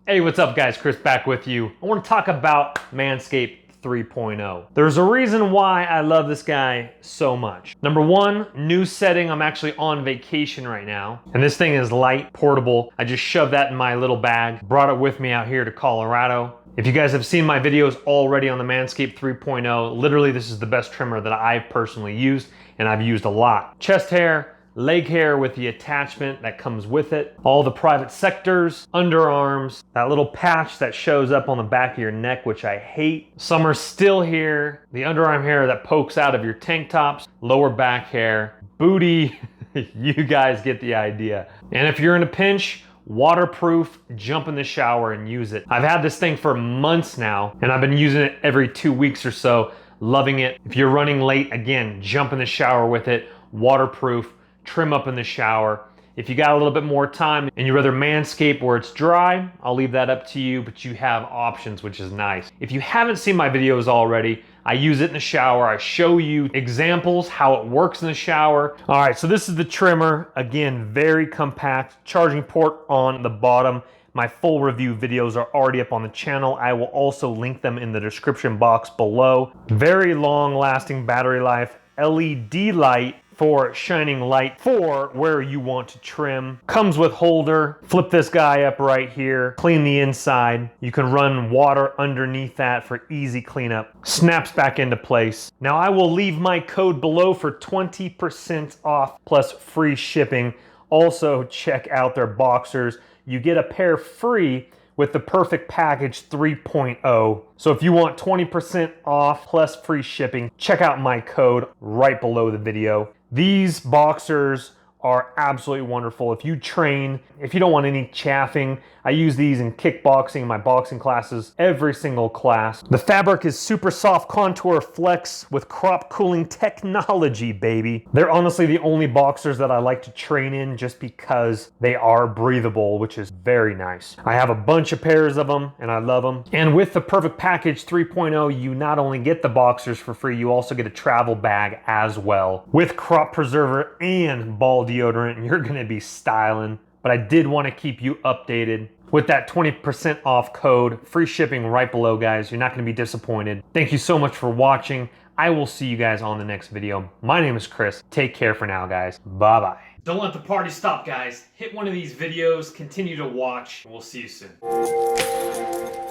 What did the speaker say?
Hey, what's up guys? Chris back with you. I want to talk about Manscaped 3.0. There's a reason why I love this guy so much. Number one, new setting. I'm actually on vacation right now, and this thing is light, portable. I just shoved that in my little bag, brought it with me out here to Colorado. If you guys have seen my videos already on the Manscaped 3.0, literally this is the best trimmer that I've personally used, and I've used a lot. Chest hair, leg hair with the attachment that comes with it, all the private sectors, underarms, that little patch that shows up on the back of your neck, which I hate. Some are still here, the underarm hair that pokes out of your tank tops, lower back hair, booty, you guys get the idea. And if you're in a pinch, waterproof, jump in the shower and use it. I've had this thing for months now, and I've been using it every 2 weeks or so, loving it. If you're running late, again, jump in the shower with it, waterproof, trim up in the shower. If you got a little bit more time and you rather manscape where it's dry, I'll leave that up to you, but you have options, which is nice. If you haven't seen my videos already, I use it in the shower. I show you examples, how it works in the shower. All right, so this is the trimmer. Again, very compact, charging port on the bottom. My full review videos are already up on the channel. I will also link them in the description box below. Very long lasting battery life, LED light, for shining light for where you want to trim. Comes with holder. Flip this guy up right here. Clean the inside. You can run water underneath that for easy cleanup. Snaps back into place. Now I will leave my code below for 20% off plus free shipping. Also check out their boxers. You get a pair free with the Perfect Package 3.0. So if you want 20% off plus free shipping, check out my code right below the video. These boxers are absolutely wonderful. If you train, if you don't want any chaffing, I use these in kickboxing, my boxing classes, every single class. The fabric is super soft contour flex with crop cooling technology, baby. They're honestly the only boxers that I like to train in just because they are breathable, which is very nice. I have a bunch of pairs of them and I love them. And with the Perfect Package 3.0, you not only get the boxers for free, you also get a travel bag as well with crop preserver and ball deodorant, and you're gonna be styling. But I did want to keep you updated with that 20% off code, free shipping right below, guys. You're not gonna be disappointed. Thank you so much for watching. I will see you guys on the next video. My name is Chris. Take care for now, guys. Bye-bye. Don't let the party stop, guys. Hit one of these videos, continue to watch, and we'll see you soon.